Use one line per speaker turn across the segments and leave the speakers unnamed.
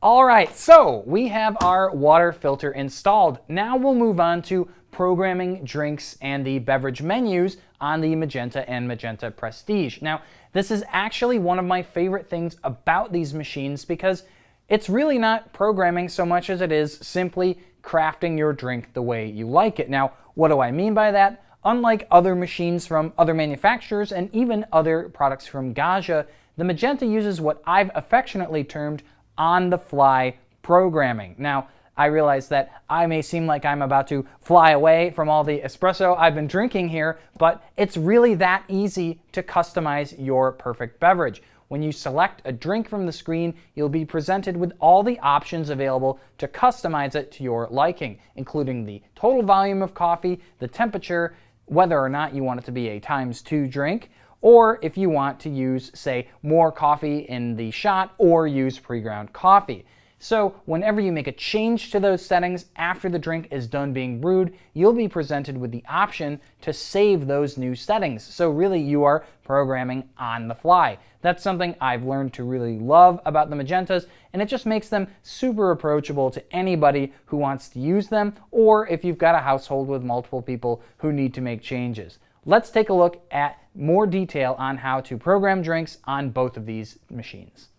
All right, so we have our water filter installed. Now we'll move on to programming drinks and the beverage menus on the Magenta and Magenta Prestige. Now, this is actually one of my favorite things about these machines because it's really not programming so much as it is simply crafting your drink the way you like it. Now, what do I mean by that? Unlike other machines from other manufacturers and even other products from Gaggia, the Magenta uses what I've affectionately termed on-the-fly programming. Now, I realize that I may seem like I'm about to fly away from all the espresso I've been drinking here, but it's really that easy to customize your perfect beverage. When you select a drink from the screen, you'll be presented with all the options available to customize it to your liking, including the total volume of coffee, the temperature, whether or not you want it to be a ×2 drink, or if you want to use, say, more coffee in the shot or use pre-ground coffee. So whenever you make a change to those settings after the drink is done being brewed, you'll be presented with the option to save those new settings. So really you are programming on the fly. That's something I've learned to really love about the Magentas, and it just makes them super approachable to anybody who wants to use them, or if you've got a household with multiple people who need to make changes. Let's take a look at more detail on how to program drinks on both of these machines.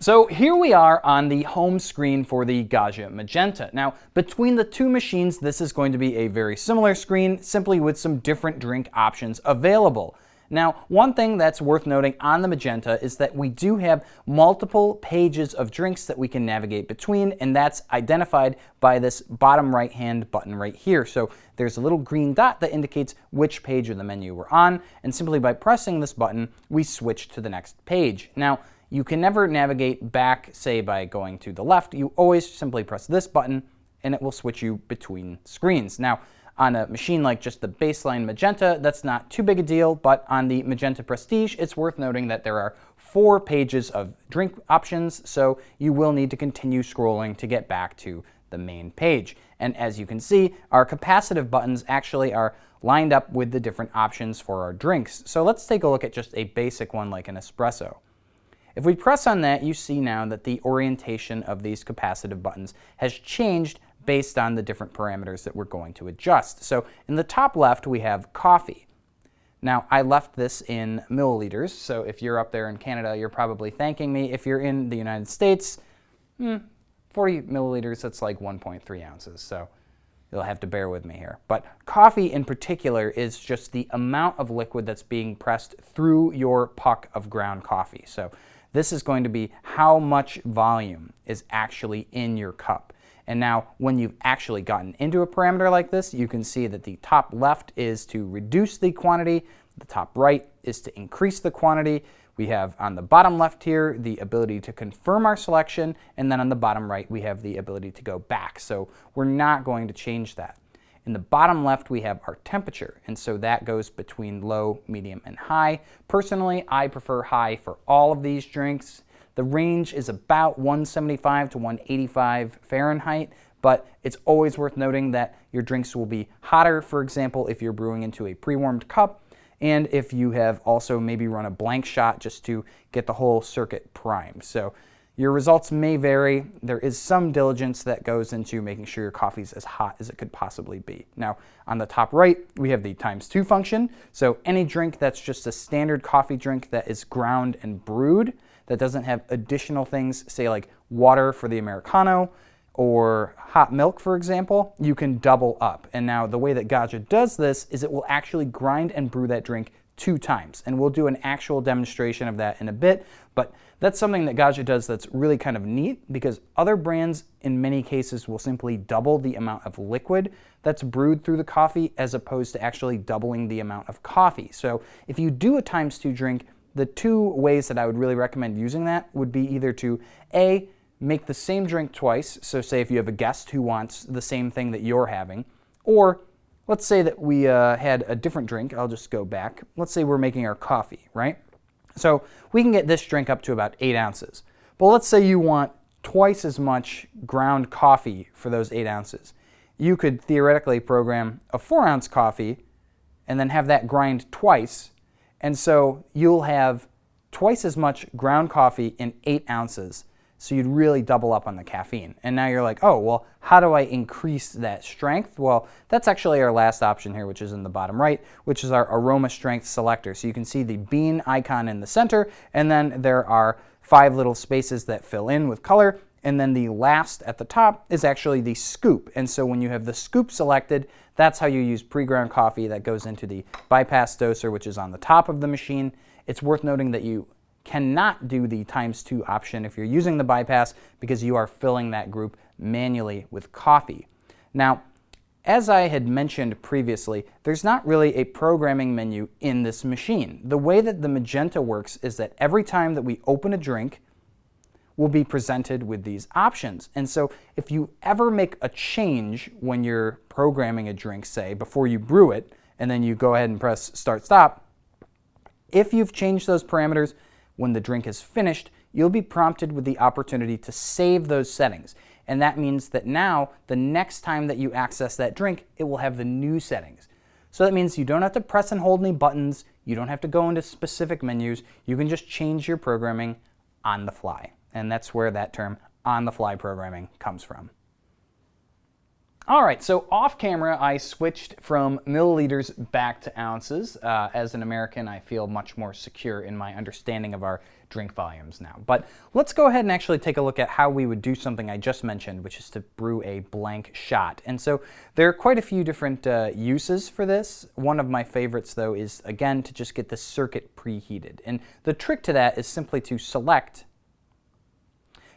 So here we are on the home screen for the Gaggia Magenta. Now, between the two machines, this is going to be a very similar screen, simply with some different drink options available. Now, one thing that's worth noting on the Magenta is that we do have multiple pages of drinks that we can navigate between, and that's identified by this bottom right-hand button right here. So there's a little green dot that indicates which page of the menu we're on, and simply by pressing this button, we switch to the next page. Now, you can never navigate back, say, by going to the left. You always simply press this button, and it will switch you between screens. Now, on a machine like just the baseline Magenta, that's not too big a deal, but on the Magenta Prestige, it's worth noting that there are 4 pages of drink options, so you will need to continue scrolling to get back to the main page. And as you can see, our capacitive buttons actually are lined up with the different options for our drinks. So let's take a look at just a basic one like an espresso. If we press on that, you see now that the orientation of these capacitive buttons has changed based on the different parameters that we're going to adjust. So in the top left, we have coffee. Now, I left this in milliliters, so if you're up there in Canada, you're probably thanking me. If you're in the United States, 40 milliliters, that's like 1.3 ounces, so you'll have to bear with me here. But coffee in particular is just the amount of liquid that's being pressed through your puck of ground coffee. So this is going to be how much volume is actually in your cup. And now, when you've actually gotten into a parameter like this, you can see that the top left is to reduce the quantity, the top right is to increase the quantity. We have on the bottom left here the ability to confirm our selection, and then on the bottom right we have the ability to go back. So we're not going to change that. In the bottom left we have our temperature, and so that goes between low, medium, and high. Personally, I prefer high for all of these drinks. The range is about 175 to 185 Fahrenheit, but it's always worth noting that your drinks will be hotter, for example, if you're brewing into a pre-warmed cup, and if you have also maybe run a blank shot just to get the whole circuit primed. So your results may vary. There is some diligence that goes into making sure your coffee is as hot as it could possibly be. Now, on the top right, we have the ×2 function. So any drink that's just a standard coffee drink that is ground and brewed, that doesn't have additional things, say like water for the Americano or hot milk, for example, you can double up. And now the way that Gaggia does this is it will actually grind and brew that drink 2 times. And we'll do an actual demonstration of that in a bit, but that's something that Gaggia does that's really kind of neat, because other brands in many cases will simply double the amount of liquid that's brewed through the coffee as opposed to actually doubling the amount of coffee. So if you do a ×2 drink, the 2 ways that I would really recommend using that would be either to A, make the same drink twice, so say if you have a guest who wants the same thing that you're having, or let's say that we had a different drink. I'll just go back. Let's say we're making our coffee, right? So we can get this drink up to about 8 ounces. But let's say you want twice as much ground coffee for those 8 ounces. You could theoretically program a 4-ounce coffee and then have that grind twice. And so you'll have twice as much ground coffee in 8 ounces So you'd really double up on the caffeine. And now you're like, oh, well, how do I increase that strength? Well, that's actually our last option here, which is in the bottom right, which is our aroma strength selector. So you can see the bean icon in the center, and then there are 5 little spaces that fill in with color. And then the last at the top is actually the scoop. And so when you have the scoop selected, that's how you use pre-ground coffee that goes into the bypass doser, which is on the top of the machine. It's worth noting that you cannot do the ×2 option if you're using the bypass because you are filling that group manually with coffee. Now, as I had mentioned previously, there's not really a programming menu in this machine. The way that the Magenta works is that every time that we open a drink, we'll be presented with these options. And so if you ever make a change when you're programming a drink, say, before you brew it, and then you go ahead and press start stop, if you've changed those parameters, when the drink is finished, you'll be prompted with the opportunity to save those settings. And that means that now, the next time that you access that drink, it will have the new settings. So that means you don't have to press and hold any buttons, you don't have to go into specific menus, you can just change your programming on the fly. And that's where that term on-the-fly programming comes from. All right, so off camera, I switched from milliliters back to ounces. As an American, I feel much more secure in my understanding of our drink volumes now. But let's go ahead and actually take a look at how we would do something I just mentioned, which is to brew a blank shot. And so there are quite a few different uses for this. One of my favorites, though, is, again, to just get the circuit preheated. And the trick to that is simply to select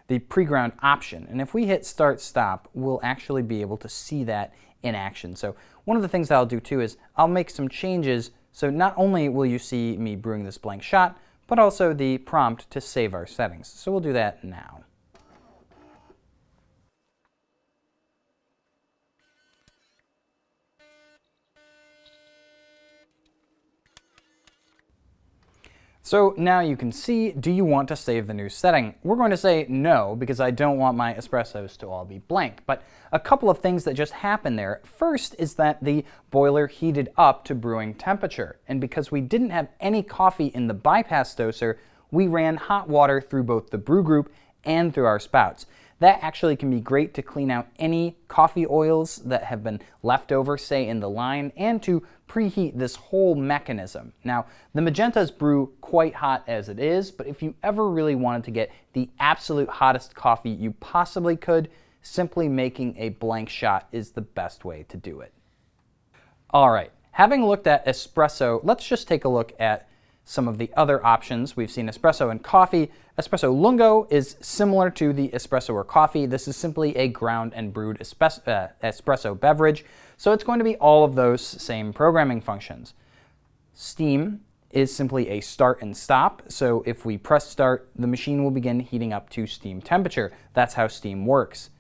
the pre-ground option. And if we hit start stop, we'll actually be able to see that in action. So one of the things that I'll do too is I'll make some changes. So not only will you see me brewing this blank shot, but also the prompt to save our settings. So we'll do that now. So now you can see, do you want to save the new setting? We're going to say no, because I don't want my espressos to all be blank. But a couple of things that just happened there. First is that the boiler heated up to brewing temperature. And because we didn't have any coffee in the bypass doser, we ran hot water through both the brew group and through our spouts. That actually can be great to clean out any coffee oils that have been left over, say, in the line, and to preheat this whole mechanism. Now, the Magentas brew quite hot as it is, but if you ever really wanted to get the absolute hottest coffee you possibly could, simply making a blank shot is the best way to do it. All right, having looked at espresso, let's just take a look at some of the other options. We've seen espresso and coffee. Espresso Lungo is similar to the espresso or coffee. This is simply a ground and brewed espresso beverage. So it's going to be all of those same programming functions. Steam is simply a start and stop. So if we press start, the machine will begin heating up to steam temperature. That's how steam works.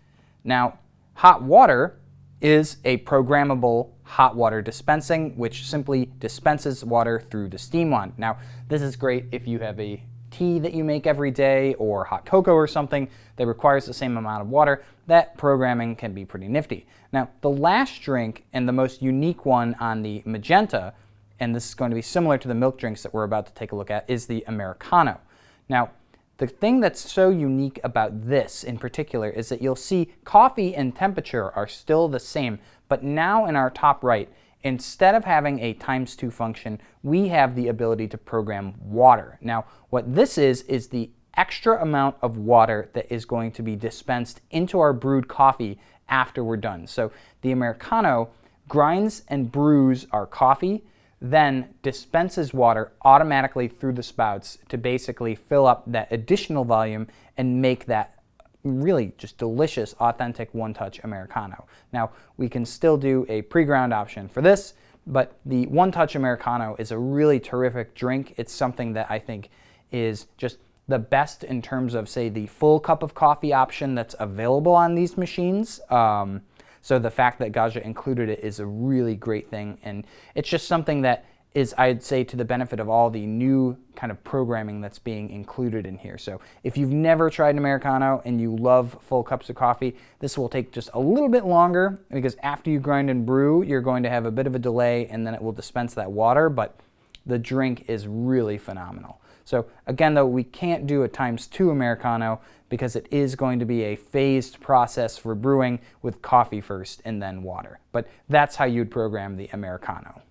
Now, hot water is a programmable hot water dispensing, which simply dispenses water through the steam wand. Now, this is great if you have a tea that you make every day or hot cocoa or something that requires the same amount of water. That programming can be pretty nifty. Now, the last drink and the most unique one on the Magenta, and this is going to be similar to the milk drinks that we're about to take a look at, is the Americano. Now, the thing that's so unique about this in particular is that you'll see coffee and temperature are still the same, but now in our top right, instead of having a ×2 function, we have the ability to program water. Now, what this is the extra amount of water that is going to be dispensed into our brewed coffee after we're done. So the Americano grinds and brews our coffee, then dispenses water automatically through the spouts to basically fill up that additional volume and make that really just delicious, authentic one-touch Americano. Now, we can still do a pre-ground option for this, but the one-touch Americano is a really terrific drink. It's something that I think is just the best in terms of, say, the full cup of coffee option that's available on these machines. So the fact that Gaggia included it is a really great thing, and it's just something that is, I'd say, to the benefit of all the new kind of programming that's being included in here. So if you've never tried an Americano and you love full cups of coffee, this will take just a little bit longer because after you grind and brew, you're going to have a bit of a delay and then it will dispense that water, but the drink is really phenomenal. So again, though, we can't do a ×2 Americano because it is going to be a phased process for brewing with coffee first and then water. But that's how you'd program the Americano.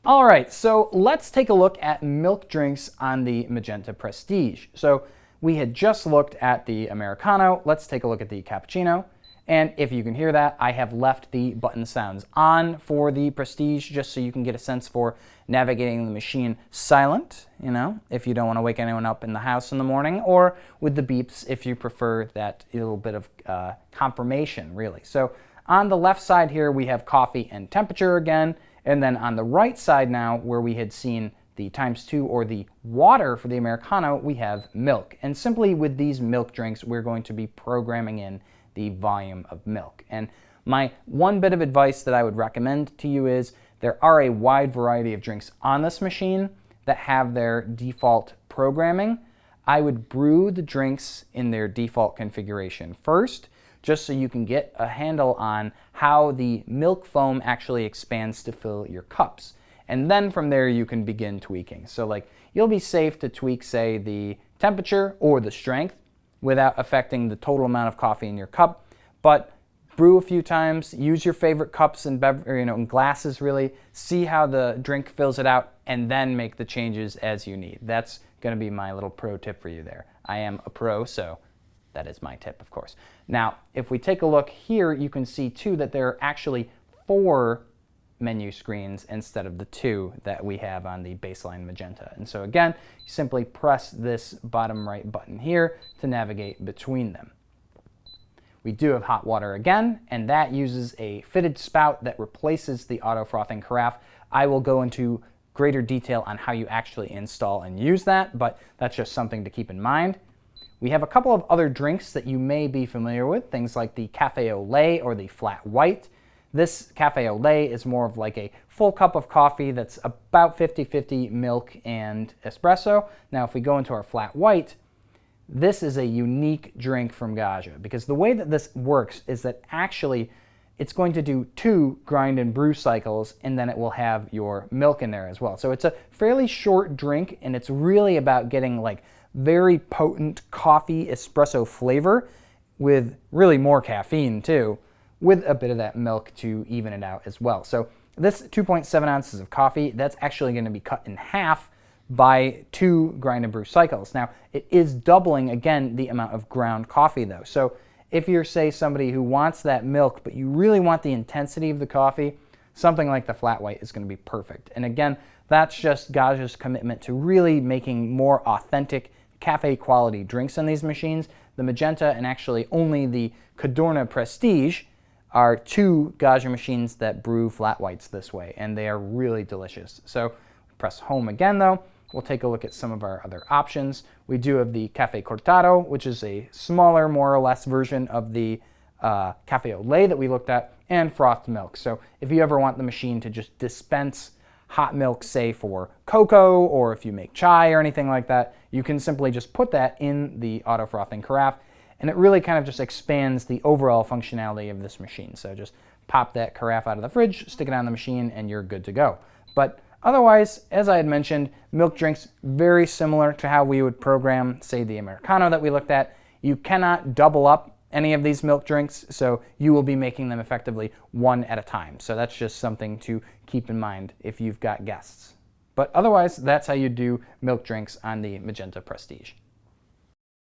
All right, so let's take a look at milk drinks on the Magenta Prestige. So we had just looked at the Americano. Let's take a look at the cappuccino. And if you can hear that, I have left the button sounds on for the Prestige just so you can get a sense for navigating the machine silent, if you don't want to wake anyone up in the house in the morning, or with the beeps if you prefer that little bit of confirmation, really. So on the left side here, we have coffee and temperature again. And then on the right side now, where we had seen the ×2 or the water for the Americano, we have milk. And simply with these milk drinks, we're going to be programming in the volume of milk. And my one bit of advice that I would recommend to you is there are a wide variety of drinks on this machine that have their default programming. I would brew the drinks in their default configuration first, just so you can get a handle on how the milk foam actually expands to fill your cups. And then from there you can begin tweaking. So like you'll be safe to tweak, say, the temperature or the strength without affecting the total amount of coffee in your cup. But brew a few times, use your favorite cups and and glasses really, see how the drink fills it out, and then make the changes as you need. That's gonna be my little pro tip for you there. I am a pro, so that is my tip, of course. Now, if we take a look here, you can see too that there are actually 4 menu screens instead of the 2 that we have on the baseline Magenta. And so again, you simply press this bottom right button here to navigate between them. We do have hot water again, and that uses a fitted spout that replaces the auto frothing carafe. I will go into greater detail on how you actually install and use that, but that's just something to keep in mind. We have a couple of other drinks that you may be familiar with, things like the Cafe au lait or the flat white. This Cafe au lait is more of like a full cup of coffee that's about 50-50 milk and espresso. Now, if we go into our flat white, this is a unique drink from Gaggia, because the way that this works is that actually it's going to do 2 grind and brew cycles, and then it will have your milk in there as well. So it's a fairly short drink, and it's really about getting like very potent coffee espresso flavor with really more caffeine too, with a bit of that milk to even it out as well. So this 2.7 ounces of coffee, that's actually going to be cut in half by 2 grind and brew cycles. Now, it is doubling, again, the amount of ground coffee though. So if you're, say, somebody who wants that milk, but you really want the intensity of the coffee, something like the flat white is going to be perfect. And again, that's just Gaggia's commitment to really making more authentic cafe quality drinks in these machines. The Magenta and actually only the Cadorna Prestige are 2 Gaggia machines that brew flat whites this way, and they are really delicious. So press home again though. We'll take a look at some of our other options. We do have the Cafe Cortado, which is a smaller, more or less version of the Cafe au lait that we looked at, and frothed milk. So if you ever want the machine to just dispense hot milk, say for cocoa, or if you make chai or anything like that, you can simply just put that in the auto frothing carafe, and it really kind of just expands the overall functionality of this machine. So just pop that carafe out of the fridge, stick it on the machine, and you're good to go. But otherwise, as I had mentioned, milk drinks very similar to how we would program, say, the Americano that we looked at. You cannot double up any of these milk drinks, so you will be making them effectively one at a time. So that's just something to keep in mind if you've got guests. But otherwise, that's how you do milk drinks on the Magenta Prestige.